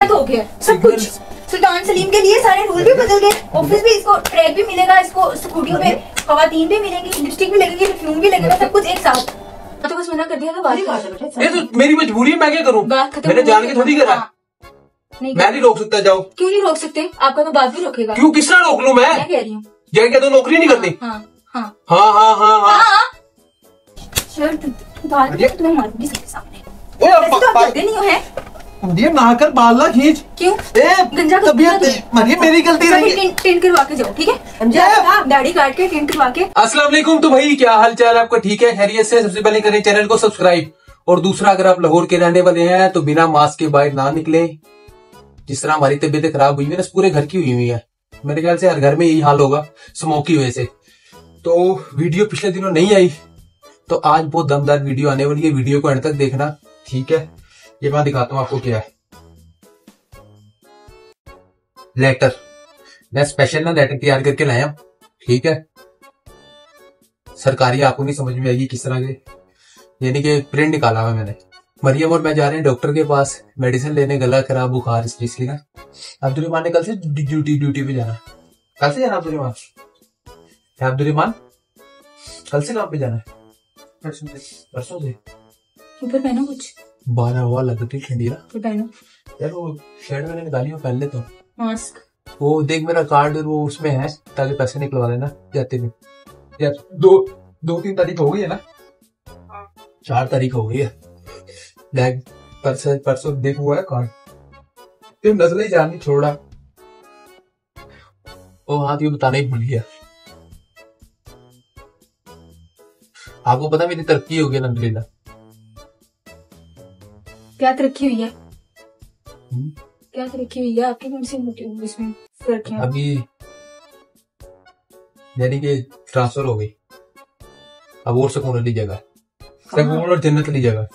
हो गया सब कुछ। सुल्तान सलीम के लिए सारे रूल भी बदल गए। ऑफिस भी इसको ट्रैक भी मिलेगा, इसको स्कूटियों पे खवातीन भी मिलेंगी, लिपस्टिक भी लगेगी, परफ्यूम भी लगेगा, सब कुछ एक साथ। तो बस मना कर दिया था बात। ये तो मेरी मजबूरी है, मैं क्या करूँ? मैंने जान के थोड़ी करा। मैं नहीं रोक सकता। जाओ। क्यों नहीं रोक सकते? आपका तो बात भी रोकेगा। क्यों? किस तरह रोक लूं मैं? कह रही हूँ जय क्या तो नौकरी नहीं करती। हाँ हाँ हाँ हाँ हाँ हाँ तुम्हें मारूंगी सबके सामने। नहीं है ये नहाकर बाल ना खींच। क्यों? गंजा तबीयत मरिए, मेरी गलती नहीं। टेंट करवा के जाओ, ठीक है? दाढ़ी काट के टेंट करवा के। अस्सलाम वालेकुम। तो भाई क्या हाल चाल आपका? ठीक है, खैरियत से? सबसे पहले करें चैनल को सब्सक्राइब, और दूसरा अगर आप लाहौर के रहने वाले हैं तो बिना मास्क के बाहर ना निकले। जिस तरह हमारी तबीयत खराब हुई है ना, पूरे घर की हुई है। मेरे ख्याल से हर घर में यही हाल होगा स्मोक की वजह से। तो वीडियो पिछले दिनों नहीं आई, तो आज बहुत दमदार वीडियो आने वाली है। वीडियो को एंड तक देखना, ठीक है? ये मैं दिखाता हूँ आपको क्या है। लेटर, मैं स्पेशल ना लेटर तैयार करके लाया, ठीक है? सरकारी आपको नहीं समझ में आएगी किस तरह के, यानी कि प्रिंट निकाला हुआ मैंने। मरियम और मैं जा रहे हैं डॉक्टर के पास मेडिसिन लेने, गला खराब बुखार इस चीज की ना। अब्दुलरहमान ने कल से ड्यूटी पे जाना। कल से जाना अब्दुलरहमान? अब्दुलरहमान कल से काम पे जाना है? परसों से। ऊपर पहनो कुछ। 12 हुआ लगती ठंडी ना। पहनो यार, वो शर्ट मैंने निकाली हो, पहन ले तो। मास्क वो देख मेरा कार्ड वो उसमें है, ताकि पैसे निकलवा लेना जाते भी। यार 2-3 तारीख हो गई है ना? 4 तारीख हो गई है। बैग परसों देख हुआ है कार्ड। फिर नजर ही जानी छोड़ा। ओ हाँ, ये बताना ही भूल गया। आपको पता मेरी तरक्की हो गई अल्हम्दुलिल्लाह। क्या तरक्की हुई है? क्या तरक्की हुई है आपकी? कौन सी इसमें फर्क है? अभी यानी कि ट्रांसफर हो गई, अब और सुकून वाली जगह, सुकून और जन्नत वाली जगह।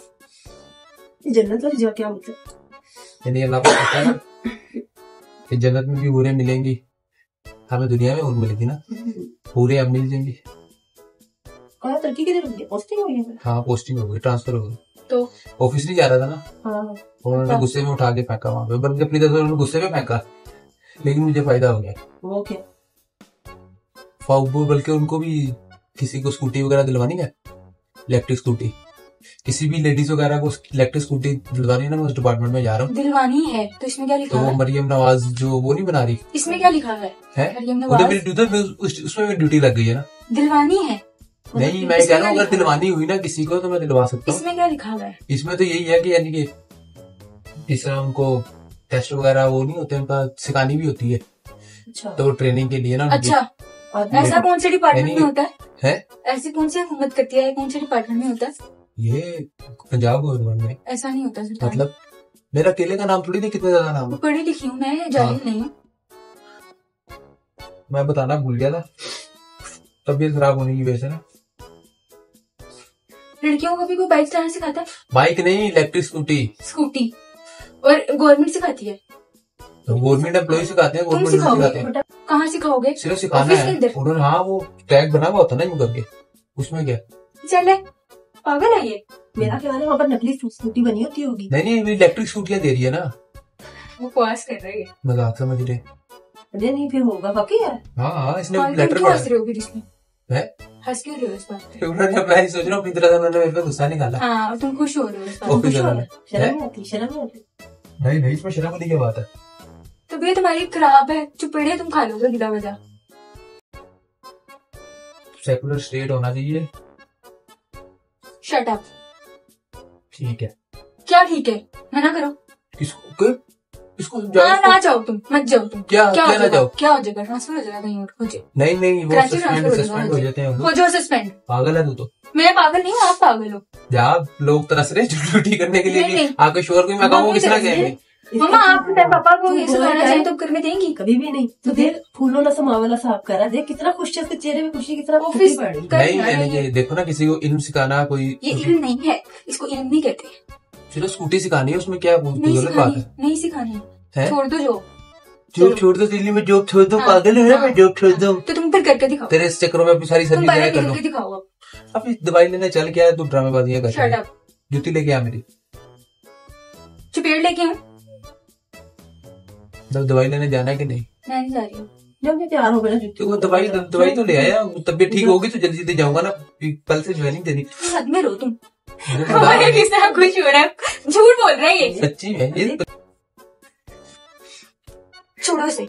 जन्नत वाली जगह क्या मतलब? यानी अल्लाह को पता है कि जन्नत में भी हूरें मिलेंगी, हमें दुनिया में हूर मिलेगी ना, हूरें अब मिल जाएंगी। तरक्की किधर हुई है? पोस्टिंग हुई है? हाँ, पोस्टिंग हो गई, ट्रांसफर हो गई। तो ऑफिस नहीं जा रहा था ना। हाँ। उन्होंने गुस्से में उठा के फेंका वहां पे, बल्कि अपनी तरफ से उन्होंने गुस्से में फेंका, लेकिन मुझे फायदा हो गया। वो क्या? बल्कि उनको भी किसी को स्कूटी वगैरह दिलवानी है, इलेक्ट्रिक स्कूटी, किसी भी लेडीज वगैरह को इलेक्ट्रिक स्कूटी दिलवानी है ना, मैं उस डिपार्टमेंट में जा रहा हूँ। दिलवानी है तो इसमें क्या लिखा है? तो वो मरियम नवाज जो वो नहीं बना रही, इसमें क्या लिखा है? मरियम नवाज उसमें मेरी ड्यूटी लग गई है ना। दिलवानी है? नहीं, मैं कह रहा हूँ अगर दिलवानी हुई ना किसी को तो मैं दिलवा सकता हूँ। इसमें क्या लिखा हुआ है? इसमें तो यही है कि यानी कि जिस तरह उनको टेस्ट वगैरह वो नहीं होते, उनका सिखानी भी होती है। अच्छा। तो ट्रेनिंग के लिए ना। अच्छा, ऐसा कौन से डिपार्टमेंट में होता है? ऐसी कौन सी हुकूमत करती है? कौन से डिपार्टमेंट में होता है? ये पंजाब गवर्नमेंट में। ऐसा नहीं होता सर। मतलब मेरा अकेले का नाम थोड़ी नहीं, कितने ज्यादा नाम है। पढ़ी लिखी हूँ मैं, जाहिल नहीं हूँ। मैं बताना भूल गया था, तबीयत खराब होने की वजह से ना। लड़कियों को भी कोई बाइक चलाना सिखाता है? बाइक नहीं, इलेक्ट्रिक स्कूटी। और गवर्नमेंट सिखाती है? तो गवर्नमेंट एम्प्लॉय सिखाते हैं, गवर्नमेंट सिखाते हैं। कहाँ सिखाओगे? सिर्फ सिखाना है उन्होंने। हाँ, वो टैग बना हुआ होता ना यूं करके, उसमें क्या चले पागल है ये। मेरा ख्याल है वहाँ पर नकली स्कूटी बनी होती होगी। नहीं, इलेक्ट्रिक स्कूटियाँ दे रही है ना। वो पास कर रही है, मजाक समझ रहे? अरे नहीं, फिर होगा वाकई है। हाँ, इसने लेटर पढ़ा। हंस रहे हो फिर इसमें? हंस क्यों रहे हो इस बात पे? उन्होंने मैं सोच रहा हूँ अपनी तरह से उन्होंने मेरे पे गुस्सा निकाला। हाँ, तुम खुश हो रहे हो इस बात पे? शर्म नहीं आती? नहीं, इसमें शर्म वाली क्या बात है? तबीयत तुम्हारी खराब है, चुपेड़े तुम खा लोगे गिला वजह। सेकुलर स्टेट होना चाहिए। Shut up. ठीक है। क्या ठीक है? मना करो। किसको ना जाओ तुम, मत जाओ तुम। क्या ना जाओ? क्या हो जाएगा? ट्रांसफर हो जाएगा कहीं और? नहीं, वो सस्पेंड हो जाते हैं। हो जाओ सस्पेंड। पागल है तू तो। मैं पागल नहीं हूँ, आप पागल हो। जा, लोग तरस रहे ड्यूटी करने के लिए। आपके शोर को मैं कहूँ किस तरह कहेंगे? मम्मा, आप पापा को ये सिखाना चाहिए तो कर में देंगी? कभी भी नहीं। तो देख, फूलों ना समावला साफ करा, देख कितना खुश है उसके चेहरे में, खुशी की तरह ऑफिस नहीं, देखो ना, किसी को इल्म सिखाना कोई, ये इल्म नहीं है, इसको इल्म नहीं कहते। चलो स्कूटी सिखानी है, उसमें क्या गलत बात है? नहीं सिखानी है, छोड़ दो। जॉब छोड़ दो, दिल्ली में जॉब छोड़ दो। पागल है ना? मैं जॉब छोड़ दूं तो तुम फिर करके दिखाओ। तेरे इस चक्करों में अपनी सारी सर्विस कर लो। दिखाओ अब दवाई लेने चल क्या है, तू ड्रामेबाजियां कर। Shut up. जूती लेके आ मेरी। चपेट लेके आऊं? दवाई लेने जाना है कि नहीं? मैं नहीं जा रही हूँ। जब मैं तैयार हो गया तो वो दवाई तो ले आया, तबीयत ठीक होगी तो जल्दी जल्दी जाऊंगा ना, कल से ज्वाइनिंग देनी। हद में रो तुम। मुझे पता हमारे है, किसने खुश हो रहा है, झूठ बोल रहा है ये। सच्ची है ये। छोड़ो इसे।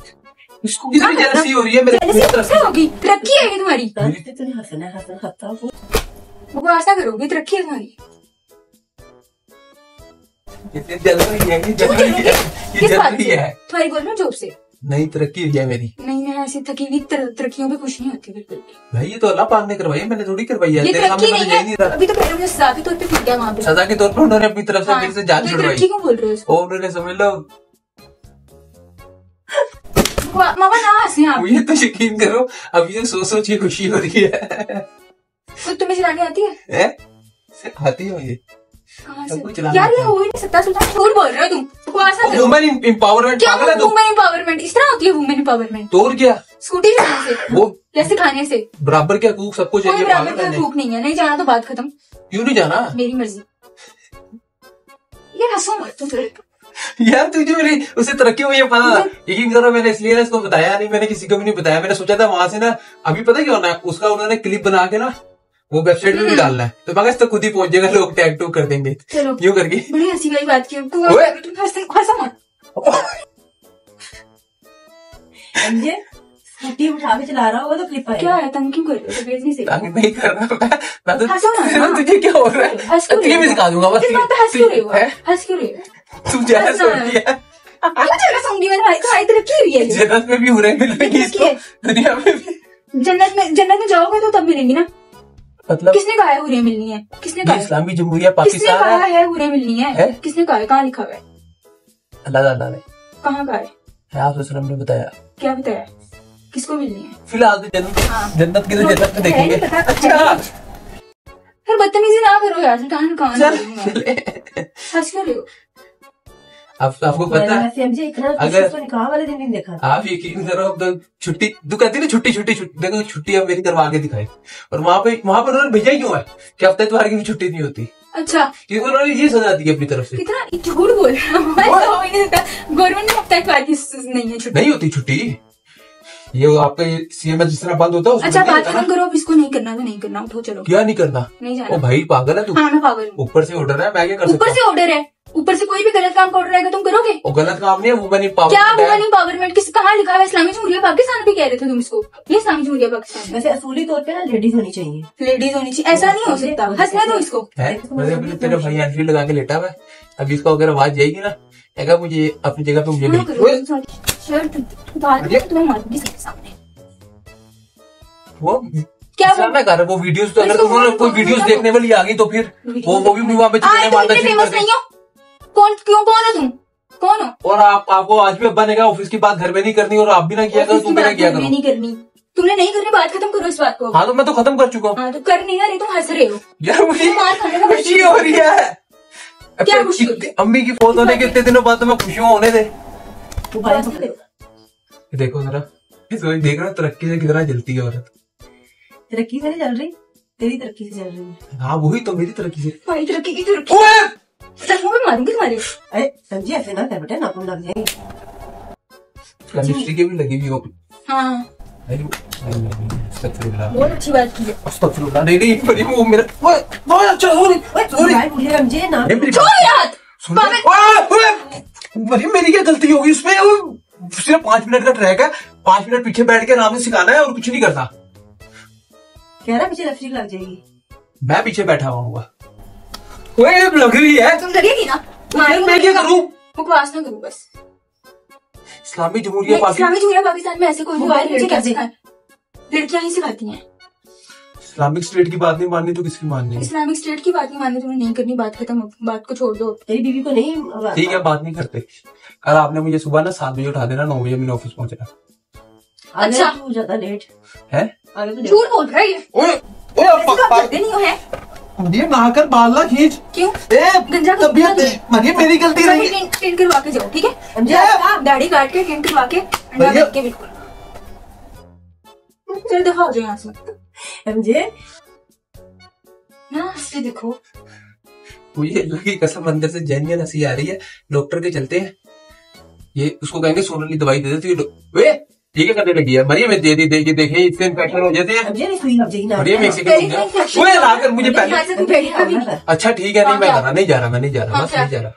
इसको कितनी जेलसी हो रही है मेरे तरफ से। होगी तरक्की है तुम्हारी। तूने हंसना खाता बकवास ना करोगे, तरक्की है तुम्हारी। ये जल रही है, ये जल रही है, ये किस जल बात रही से? है। तुम्हारी बोल रहा हूँ जॉब से। नहीं तरक्की हुई है मेरी। नहीं, मैं ऐसी थकी हुई तरक्कियों पे खुश नहीं होती बिल्कुल भी। भाई ये तो अल्लाह पाक ने करवाई है, मैंने थोड़ी करवाई है। ये तेरे सामने तरक्की मैं तो नहीं जा ही नहीं है। रहा। अभी तो पहले मुझे सजा के तौर पे पीटा वहाँ पे। सजा के तौर पर उन्होंने अपनी तरफ से मेरे से जान तो छुड़वाई। तरक्की क्यों बोल रहे हो इसको? और उन्होंने समझ लो, मामा ना हंसे आप। मुझे तो यकीन करो अब ये सोच के खुशी हो रही है। तो तुम्हें चलानी आती है? हैं? आती है ये कहाँ सब से? कुछ चलाना यार ये आता है। हो ही नहीं सकता, सुल्तान झूठ बोल रहे हो तुम। बकवास ना करो। वुमेन एम्पावरमेंट क्या पागल है तू। Women empowerment? इस तरह होती है वुमेन एम्पावरमेंट? तो और क्या, स्कूटी चलाने से, वो कैसे खाने से? बराबर के हकूक सबको कोई चाहिए। बराबर पागल का है नहीं। हकूक नहीं है। नहीं जाना तो बात खत्म, क्यों नहीं जाना? मेरी मर्जी। ये हंसो मत तुम फिर। यार तुझे मेरी उससे तरक्की हुई है पता था। यकीन करो मैंने इसलिए ना इसको बताया नहीं, मैंने किसी को भी नहीं बताया। मैंने सोचा था वहां से ना अभी पता क्या होना है, उसका उन्होंने क्लिप बना के ना वो वेबसाइट पे भी डालना है, तो मगर तो खुद ही पहुंच जाएगा, लोग टैग टूग कर देंगे। चलो यूं करके बड़ी हंसी वाली बात की। तुम ओए। हंसो मत। समझे? स्कूटी उठा के चला रहा होगा तो क्लिप क्या है, तंग क्यों कर रहे हो? तबीयत नहीं सही। तंग नहीं कर रहा मैं तो हंसो मत। तुझे क्या हो रहा है? हंस क्यों तुझे भी सिखा दूंगा बस। इस बात पे हंस क्यों रहे हो? हैं? हंस क्यों रहे हो? तू जहर हंसना सोच दिया। क्यों जरा सूंघी मैंने भाई? तुम्हारी तरक्की हुई है। जन्नत में भी हो रहे मिलेंगी इसको, दुनिया में भी। जन्नत में जाओगे तो तब मिलेंगी ना। मतलब किसने कहा है हुरे मिलनी है? किसने कहा ये है? इस्लामी जमहूरिया किसने पाकिस्तान कहा है। है हुरे मिलनी है? है? किसने कहा है? कहाँ लिखा हुआ है? अल्लाह ताला ने कहाँ कहा है? आप वसल्लम ने बताया। क्या बताया? किसको मिलनी है? फिलहाल तो जन्नत की तो जन्नत में देखेंगे। है, पता- अच्छा फिर बदतमीजी ना करो यार, सुल्तान कहाँ चल चल हंस क्यों रहे हो? अब आपको पता है समझे इतना अगर- तो निकाह वाले दिन नहीं देखा। आप यकीन करो अब तो छुट्टी तू कहती ना छुट्टी देखो छुट्टी अब मेरी करवा के दिखाई, और वहां पर उन्होंने भेजा ही क्यों है कि हफ्ते इतवार की भी छुट्टी नहीं होती, अच्छा क्योंकि उन्होंने ये सजा दी अपनी तरफ से। कितना झूठ बोल रहा हूँ मैं, तो हो ही नहीं सकता। गवर्नमेंट ने हफ्ता इतवार की नहीं है छुट्टी। नहीं होती छुट्टी, ये आपका ये सीएमएस जिस तरह बंद होता है उसमें अच्छा नहीं बात होता ना। खत्म करो, अब इसको नहीं करना तो नहीं करना, उठो चलो। क्या नहीं करना? नहीं ओ जाना। भाई पागल है तू, हाँ मैं पागल हूँ। ऊपर से ऑर्डर है, मैं क्या कर सकता ऊपर हूँ? से ऑर्डर है, ऊपर से कोई भी गलत काम का ऑर्डर आएगा तुम करोगे? वो गलत काम नहीं है, वुमेन क्या एम्पावरमेंट वुमेन एम्पावरमेंट? किस कहाँ लिखा है? इस्लामी जमहूरिया पाकिस्तान पे कह रहे थे तुम इसको। ये इस्लामी जमहूरिया पाकिस्तान वैसे असूली तौर पे ना लेडीज होनी चाहिए। लेडीज होनी चाहिए, ऐसा नहीं हो सकता। हंसने दो इसको। है। मतलब अभी तेरे भाई एनफील्ड लगा के लेटा हुआ है, अभी इसको अगर आवाज जाएगी ना कहेगा मुझे अपनी जगह पे मुझे हाँ, मिल। करो। ओए, शर्ट उतार के तुम्हें मारूंगी सबके सामने। वो क्या क्या मैं कर रहा हूँ? वो वीडियोस तो अगर इसको तुम्हारा बोलो, कोई बोलो, वीडियोस बोलो। देखने वाली आ गई तो फिर वो भी वहाँ पे आज चुने तुम मारना इतने शुरू कर फेमस दें। नहीं हो। कौन हो तुम? कौन हो? और आपको आज भी अब्बा ने कहा ऑफिस की बात घर में नहीं करनी, और आप भी ना किया करो, उसकी तुम भी ना बात किया तुमने करो। नहीं करनी। तुमने नहीं करनी, बात खत्म करो इस बात को। हाँ तो मैं तो खत्म कर चुका हूँ हाँ तो कर नहीं रहे, तुम हंस रहे हो। यार, मुझे मार खाने का खुशी हो रही है। क्या अपने खुशी हो रही है? अम्मी की फौत होने के इतने दिनों बाद तो मैं खुशियों होने दे। तू बात नहीं करे। देखो जरा इसको देख रहा हूँ तरक्की से कितना जलती है औरत। तरक्की से नहीं चल रही, तेरी तरक्की से चल रही है। हाँ वही तो मेरी तरक्की से। भाई तरक्की की तरक्की। ओए! सच में मारूंगी तुम्हारे। अरे समझे, ऐसे ना कर बेटा, नाखून लग जाएंगे। लिपस्टिक भी लगी हुई हो। हाँ अस्तगफिरुल्लाह। बहुत अच्छी बात की है। अस्तगफिरुल्लाह। नहीं मेरी वो मेरा ओए अच्छा सॉरी सॉरी भाई मुझे समझे ना। ये मेरी छोड़ मेरा हाथ। सुन पागल। ओए मेरी क्या गलती होगी इसमें? सिर्फ 5 मिनट का ट्रैक है, 5 मिनट पीछे बैठ के आराम से सिखाना है और कुछ नहीं करना। कह रहा पीछे लिपस्टिक लग जाएगी। मैं पीछे बैठा हुआ ओए लग रही है। तुम डरिएगी ना? मैं क्या करूं? बकवास ना करूं बस। इस्लामी जमहूरिया पाकिस्तान, इस्लामी जमहूरिया पाकिस्तान में ऐसे कोई भी मोबाइल बात मुझे क्या लड़कियां सिखाए? लड़कियां ही सिखाती हैं। इस्लामिक स्टेट की बात नहीं माननी तो किसकी माननी है? इस्लामिक स्टेट की बात नहीं माननी, तुम्हें नहीं करनी, बात खत्म, बात को छोड़ दो। तेरी बीवी को नहीं। ठीक है बात नहीं करते। कल आपने मुझे सुबह ना 7 बजे उठा देना, 9 बजे मैंने ऑफिस पहुंचना अच्छा अच्छा। तू ज्यादा लेट है। आगे तो झूठ बोल रहा है ये। ओए ओए ऐसी बात करते नहीं हो है? ये नहाकर बाल ना खींच। क्यों? ए गंजा को तबीयत मरी मेरी गलती नहीं है। टेंट करवा के जाओ, ठीक है? समझे? दाढ़ी काट के टेंट करवा के अंडा भैया। बन के बिल्कुल। चल दफा हो जाओ यहाँ से। समझे? ना हंसते देखो। मुझे अल्लाह की कसम अंदर से जेन्युइन हंसी आ रही है। डॉक्टर के चलते हैं ये उसको कहेंगे सोनली दवाई दे देती है। वे ये क्या करने लगी है? मरियम में दे दी देगी, देखे इससे इन्फेक्शन हो जाते हैं। मरियम एक सेकंड वो लाकर मुझे पहले। अच्छा ठीक है, नहीं मैं कर रहा, नहीं जा रहा, मैं नहीं जा रहा, बस नहीं जा रहा,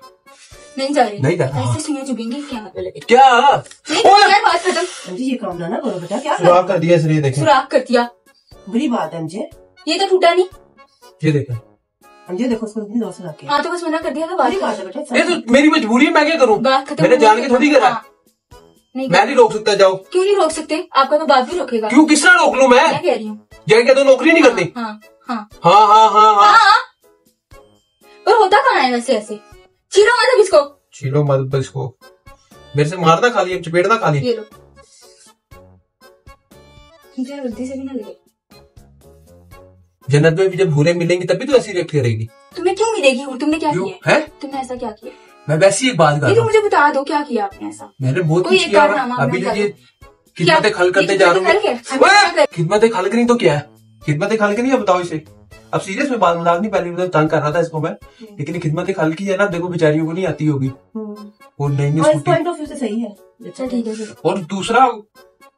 नहीं जा रही, नहीं जा रहा। ऐसे सुइयां चुभेंगी क्या? क्या यार बात खत्म। ये काम ना करो बेटा, क्या सुराख कर दिया इसलिए, देखें सुराख कर दिया, बुरी बात है अंजे। ये तो टूटा नहीं। ये देखें अंजे, देखो उसको इतनी जोर से रखे। हाँ तो बस मना कर दिया था, बुरी बात बात है बेटा। ये तो मेरी मजबूरी है, मैं क्या करूँ? बात खत्म। मैंने जान के थोड़ी करा। हाँ, नहीं मैं नहीं रोक सकता, जाओ। क्यों नहीं रोक सकते? आपका तो बात भी रोकेगा। क्यों, किस तरह रोक लूं मैं? मैं कह रही हूँ जगह तो नौकरी नहीं करती। हाँ हाँ हाँ हाँ हाँ हाँ हाँ। और होता कहाँ है वैसे? ऐसे छीलो मतलब इसको, छीलो मत बस इसको, मेरे से मारना खाली, अब चपेटना खाली। ये लो, मुझे गलती से भी ना लगे। जन्नत में भी जब हूरें मिलेंगी तभी तो ऐसी रिएक्ट करेगी। तुम्हें क्यों मिलेगी? और तुमने क्या क्यों किया? है? तुमने ऐसा क्या किया? मैं वैसी एक बात कर ये रहा तो हूँ, मुझे बता दो, क्या किया आपने ऐसा? मैंने बहुत कोई कुछ एक किया। कारनामा अभी जो आपने ये क्या? खिदमत खल करते ये जा खिदमत रहा खल हूँ। क्या? ओए, खिदमत खल करी तो क्या है? खिदमत खल करी है, बताओ इसे। अब सीरियस में बात मजाक नहीं, पहले मतलब तंग कर रहा था इसको मैं, लेकिन खिदमत खल की है ना, देखो बेचारियों को नहीं आती होगी। और नई नई स्कूटी, पॉइंट ऑफ व्यू से सही है। अच्छा ठीक है फिर। और दूसरा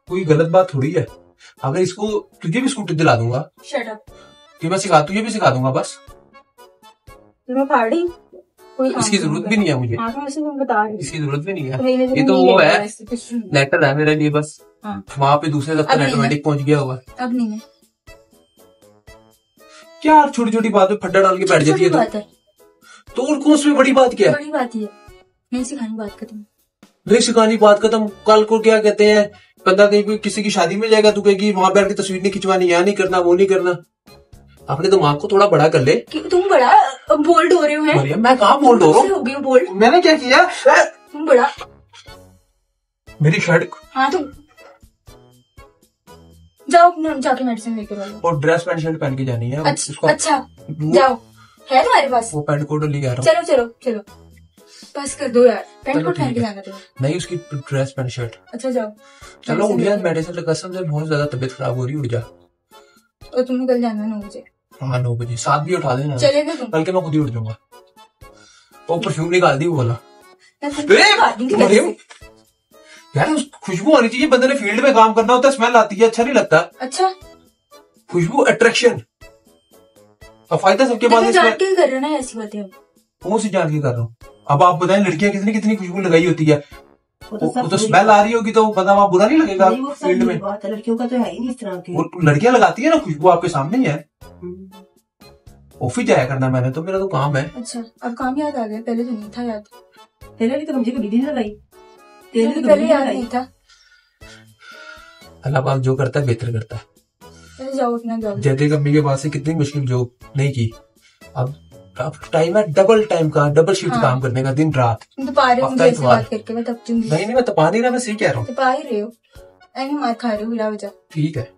कोई गलत बात थोड़ी है, अगर इसको तुझे भी स्कूटी दिला दूंगा शट अप। कि मैं सिखा, तुझे भी सिखा दूंगा बस। मैं फाड़ी कोई इसकी जरूरत भी नहीं है मुझे, हाँ, तो वैसे मैं बता रही हूँ। इसकी जरूरत भी नहीं है। मेरे लिए ये तो नहीं वो है, है, वैसे कुछ नहीं। लेटर है मेरे लिए बस, हाँ। वहां पे दूसरे दफ्तर अब नहीं है। ऑटोमेटिक पहुंच गया होगा। अब नहीं है। क्या छोटी छोटी बात पे फड्डा डाल के बैठ जाती है छोटी बात है, तो और कौन उसमें बड़ी बात क्या है? बड़ी बात ही है। नहीं सिखानी, बात खत्म। नहीं सिखानी, बात खत्म। कल को क्या कहते हैं, बंदा कहीं भी किसी की शादी में जाएगा, तू कहेगी वहां बैठ के तस्वीर नहीं खिंचवानी, यहाँ नहीं करना, वो नहीं करना। अपने दिमाग को थोड़ा बड़ा कर ले। कि तुम बड़ा बोल्ड हो रहे हो हैं। मरियम मैं कहाँ बोल रहा हूँ? हो गई बोल्ड, मैंने क्या किया? तुम बड़ा। मेरी शर्ट हाँ तुम जाओ अपना जाके मेडिसिन लेकर आओ। और ड्रेस पैंट शर्ट पहन के जानी है। उसको अच्छा जाओ, है तुम्हारे पास? वो पैंट कोट ले आ रहा हूँ। चलो चलो चलो, बस कर दो यार, पैंट चलो कोट पहन ठीक के है। जाना तुम्हें। नहीं उसकी ड्रेस पैंट शर्ट। अच्छा जाओ, चलो medicine उठ जा, लेके आओ। मेडिसिन कसम से बहुत ज्यादा तबीयत खराब हो रही है, उठ जा। और तुम्हें कल जाना है 9 बजे। हाँ 9 बजे, 7 भी उठा देना, चलेगा तुम? कल के मैं खुद ही उठ जाऊंगा। वो परफ्यूम निकाल दी वो वाला। मैं तुम्हें बता दूंगी कैसे। मरियम यार उस खुशबू आनी चाहिए, बंदे ने फील्ड में काम करना होता है, स्मेल आती है, अच्छा नहीं लगता। अच्छा खुशबू अट्रैक्शन और फायदा सबके पास देखो, इसमें। जान के कर रहे ना ऐसी बातें। अब कौन सी जान के कर रहा हूँ? अब आप बताएं, लड़कियां कितनी कितनी खुशबू लगाई होती है, वो वो सब तो स्मेल आ रही होगी तो बंदा वहां बुरा नहीं लगेगा नहीं, वो सब फील्ड बुरी में। बात है, लड़कियों का तो है ही नहीं इस तरह के। और लड़कियां लगाती है ना खुशबू, आपके सामने ही है। ऑफिस जाया करना मैंने तो, मेरा तो काम है। अच्छा अब काम याद आ गया, पहले तो नहीं था याद। तेरे लिए तो मुझे कभी नहीं लगाई, तेरे लिए तो पहले कभी याद नहीं नहीं लगाई। था। अल्लाह पाक जो करता है बेहतर करता है। पहले जाओ अपना जाओ। जैसे अम्मी के पास से कितनी मुश्किल जॉब नहीं की, अब टाइम है डबल टाइम का, डबल शिफ्ट हाँ। काम करने का, दिन रात। तुम तो पा रहे हो हफ्ता मुझे ऐसे इतवार। बात करके, मैं तब चुंगी। नहीं मैं तपा नहीं रहा, मैं सही कह रहा हूँ। तो पा ही रहे हो, ऐसे मार खा रहे हो बिना वजह। ठीक है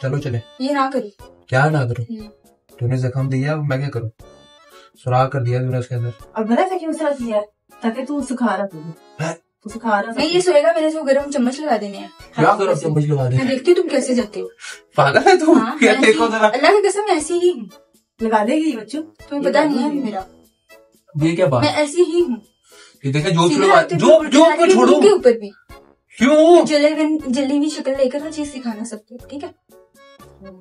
चलो चले। ये ना करो। क्या ना करूँ? तूने जख्म दिया, अब मैं क्या करूँ? सुराख कर दिया तूने उसके अंदर। और बना था क्यों सरा किया, ताकि तू सुखा रहा है? तू सुखा रहा नहीं ये सोएगा, मेरे से गरम चम्मच लगा देने हैं। क्या करो चम्मच लगा दे? मैं देखती हूँ तुम कैसे जाते हो। पागल है तू? हाँ, क्या मैं देखो ऐसी- जरा, अल्लाह की कसम मैं ऐसी ही हूँ, लगा देगी बच्चों। तुम्हें पता नहीं है अभी मेरा, ये क्या बात? मैं ऐसी ही हूँ। ये देखा जो सीधे छोड़ो, हाथ पे जो जो हाथ को के छोड़ो। मुंह के ऊपर भी क्यों? जली हुई शक्ल लेकर ना चीज सिखाना सबको, ठीक है?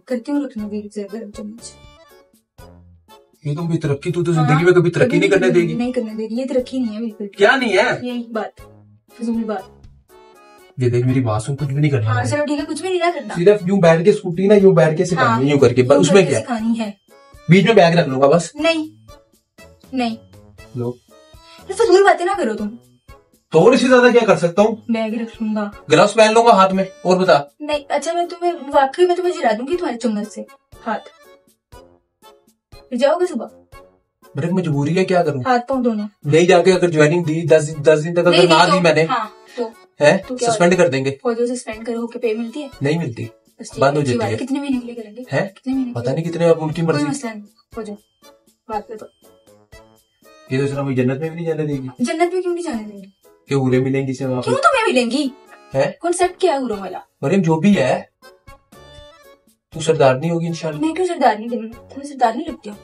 करती हूँ रखना भी गरम चम्मच। ये तुम भी तरक्की, तू तो जिंदगी में कभी तरक्की नहीं करने देगी। नहीं करने देगी, ये तरक्की नहीं है बिल्कुल। क्या नहीं है? यही बात, फिजूल बात। ये देख मेरी बात सुन, कुछ भी नहीं करना हाँ है। चलो ठीक है, कुछ भी नहीं ना करना। सिर्फ यूं बैठ के स्कूटी ना यूं बैठ के सिखानी, यूं करके बस। उसमें क्या है? सिखानी है। बीच में बैग रख लूंगा बस। नहीं नहीं, लो ये फजूल बातें ना करो तुम। तो और इससे ज्यादा क्या कर सकता हूँ? बैग रख लूंगा। ग्लव्स पहन लूंगा हाथ में, और बता। नहीं अच्छा, मैं तुम्हें वाकई में तुम्हें जिला दूंगी तुम्हारे चम्मच से हाथ। फिर जाओगे सुबह? मेरी मजबूरी है, क्या करूँ? हाथ पाँव दोनों। नहीं जाके अगर ज्वाइनिंग दी 10 दिन तक अगर नहीं ना दी दी तो- मैंने, हाँ, तो है तो क्या सस्पेंड कर देंगे। फौजों से सस्पेंड करो के पे मिलती है? नहीं मिलती, बस ठीक बंद हो अच्छी जाती बात है। कितने महीने के लिए करेंगे? है कितने महीने पता नहीं कितने, अब उनकी कोई मर्जी। मसला नहीं, फौजों बात करो। ये तो सिर्फ जन्नत में भी नहीं जाने देगी जन्नत में क्यों नहीं जाने देंगे? कि हुरे मिलेंगी से वहाँ क्यों पे। तुम्हें मिलेंगी? है कॉन्सेप्ट क्या है हुरों वाला? मरियम जो भी है, तू सरदार नहीं होगी इंशाल्लाह। मैं क्यों सरदार नहीं लगूंगी? तुम्हें सरदार नहीं लगती हो?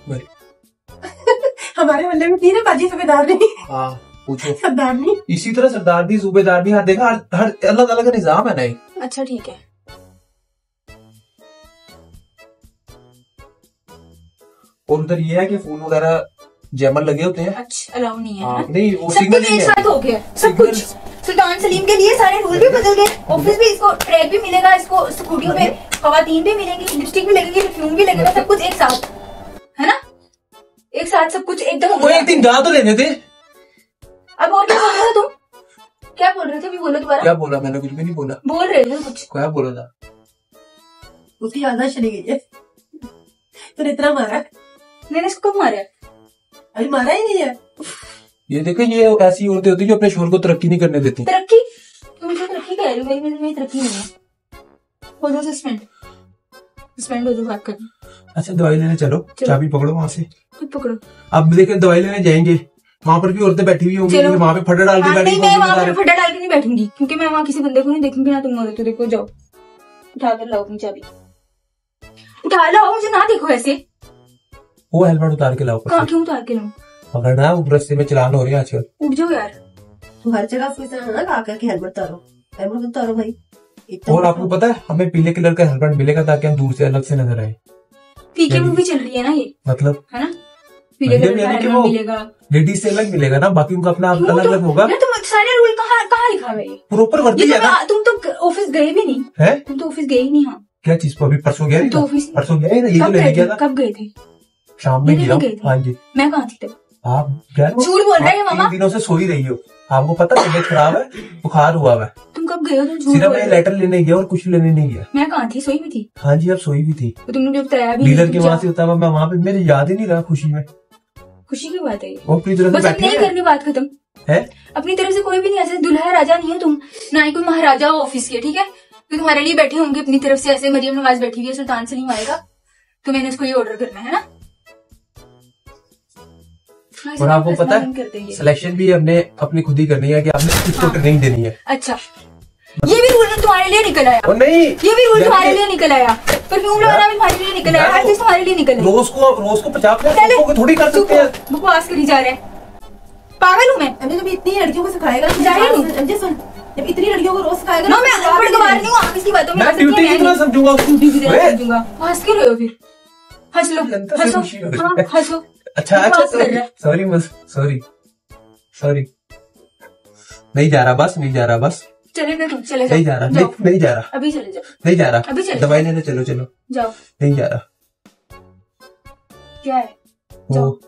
हमारे मोहल्ले में तीन है बाजी सूबेदार नहीं। हाँ पूछो। सरदारनी। इसी तरह सरदार भी सूबेदार भी, हाँ देखा, हर अलग अलग निजाम है ना। अच्छा ठीक है। और उधर ये है कि फूल वगैरह जैमर लगे होते हैं। अच्छा अलाउ नहीं है, हाँ, है? नहीं वो सब सिग्नल कुछ नहीं एक है। साथ हो गया सब कुछ। सुल्तान सलीम के लिए सारे रूल भी बदल गए। ऑफिस भी इसको ट्रैक भी मिलेगा, इसको स्कूटियों पे खवातीन भी मिलेंगी, लिपस्टिक भी लगेगी, परफ्यूम भी लगेगा, सब कुछ एक साथ, है ना? एक साथ सब कुछ एकदम हो वो गया। एक दिन जा तो लेने थे। अब और क्या बोल रहे थे तुम? क्या बोल रहे थे अभी? बोलो दोबारा। क्या बोला मैंने? कुछ भी नहीं बोला। बोल रहे थे कुछ। क्या बोला था? उसकी आदत चली गई है। तो इतना मारा, मैंने इसको कब मारा? अभी मारा ही नहीं है। ये देखे, ये ऐसी औरतें होती है जो अपने शोहर को तरक्की नहीं करने देती। तरक्की? तुम मुझे तरक्की कह रहे हो? मेरी तरक्की नहीं है। हो जाओ सस्पेंड, सस्पेंड हो जाओ बात करना। अच्छा दवाई लेने चलो, चाबी पकड़ो वहां से। खुद पकड़ो। अब देखे दवाई लेने जाएंगे, वहां पर भी औरतें बैठी हुई होंगी, चलो। वहां पे फटा डाल के हाँ, बैठी नहीं मैं वहां होंगी। पर फटा डाल के नहीं बैठूंगी, क्योंकि मैं वहां किसी बंदे को नहीं देखूंगी ना तुम हो तो। देखो जाओ, उठा कर लाओ अपनी चाबी, उठा लाओ, मुझे ना देखो ऐसे। वो हेलमेट उतार के लाओ। कहाँ क्यों उतार के लाऊं? पकड़ना, रस्ते में चलान हो रहे हैं आजकल। उठ जाओ यार। तू हर जगह उसकी तरह ना कहा कर कि हेलमेट उतारो, हेलमेट उतारो भाई। और आपको पता है हमें पीले कलर का हेलमेट मिलेगा ताकि हम दूर से अलग से नजर आए। पीके मूवी चल रही है ना ये, मतलब है ना? पीले कलर का यानी कि हेलमेट वो मिलेगा। लेडीज से अलग मिलेगा ना, बाकी उनका अपना क्यों? अलग अलग होगा। यार तुम सारे रूल कहाँ लिखा हुआ है ये? प्रॉपर वर्दी ये है ना। तुम तो ऑफिस गए भी नहीं है? तुम तो ऑफिस गए ही नहीं। हाँ क्या चीज को? अभी परसों गया तो ऑफिस परसों गया ये तो कब लेने गए गया थे? था। कब गए थे? शाम में ये गया लेने गए थे? हाँ जी। मैं कहाँ थी तब? आप गए? झूठ बोल रहे हैं आप मामा। 3 दिनों से सो ही रही हो। आपको पता तबियत खराब है, बुखार हुआ है। तुम कब गए हो? तुम झूठ सिर्फ बोल मैं रहे हो। लेटर लेने गया और कुछ लेने नहीं गया। मैं कहाँ थी? सोई भी थी। हाँ जी, आप सोई भी थी। तो तुमने मुझे बताया भी डीलर नहीं। के वहां से होता मैं वहां पे, मेरे याद ही नहीं रहा खुशी में। खुशी की बात है ये। वो अपनी तरफ से बस बैठी नहीं है। करनी बात खत्म है? अपनी तरफ से कोई भी नहीं। ऐसे दुल्हा राजा नहीं है तुम, ना ही कोई महाराजा हो ऑफिस के, ठीक है? तो तुम्हारे लिए बैठे होंगे अपनी तरफ से। ऐसे मरियम नवाज बैठी हुई है, सुल्तान सलीम आएगा तो मैंने इसको ये ऑर्डर करना है ना। और आपको पता है सिलेक्शन भी हमने अपनी खुद ही करनी है कि आपने किसको ट्रेनिंग देनी है। अच्छा ये भी रूल तुम्हारे लिए निकल आया। और नहीं, ये भी रूल तुम्हारे लिए निकल आया। परफ्यूम लगाना भी तुम्हारे लिए निकल आया। हर चीज तुम्हारे लिए निकल आई। रोज को 50 को थोड़ी कर सकते हैं। बकवास करी जा रहा है। पागल हूँ मैं? अभी जब इतनी लड़कियों को सिखाएगा जाहिर हूँ। समझे, सुन, जब इतनी लड़कियों को रोज सिखाएगा ना मैं अनपढ़ गवार नहीं हूँ। आप इसकी बातों में मैं ड्यूटी की तरह समझूंगा उसको। ड्यूटी की तरह समझूंगा। हंस क्यों रहे हो फिर? हंस लो, जनता से हंसो, खुशी हो रही हाँ, है। हंसो। अच्छा बकवास कर रहा है। सॉरी बस, सॉरी नहीं जा रहा, बस नहीं जा रहा, बस चले गए तुम, चले जाओ। नहीं जा रहा, जाओ। नहीं जा रहा, अभी चले जाओ, नहीं जा रहा। अभी चले दवाई लेने चलो चलो। जाओ। नहीं जा रहा। क्या है? वो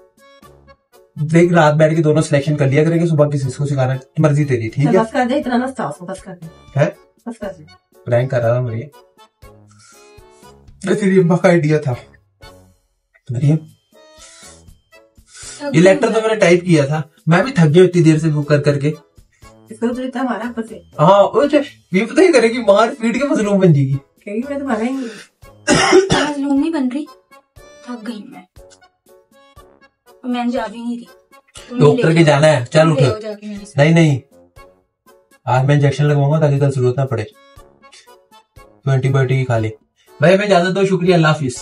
देख, रात बैठ के दोनों सिलेक्शन कर लिया करेंगे, सुबह किसी को सिखाना है, मर्जी तेरी, ठीक है? बस कर दे, इतना मत था उसको, बस कर दे, है? बस कर दे। प्रैंक कर रहा था मरियम। तेरी अम्मा का आइडिया था मरियम। ये लेटर तो मैंने टाइप किया था, मैं भी थक गया इतनी देर से बुक कर करके। इसको तो इतना मारा ऊपर से, हाँ ये पता ही करेगी, मार पीट के मजलूम बन जाएगी। कहीं मैं तो मारा ही नहीं। मजलूम नहीं बन रही, थक गई मैं। मैंने जा भी नहीं रही। डॉक्टर के जाना है, चल उठ। जाके मेरे साथ। नहीं आज मैं इंजेक्शन लगवाऊंगा ताकि कल जरूरत ना पड़े। तो एंटीबायोटिक ही खा ले। भाई हमें इजाजत दो, शुक्रिया, अल्लाह हाफिज।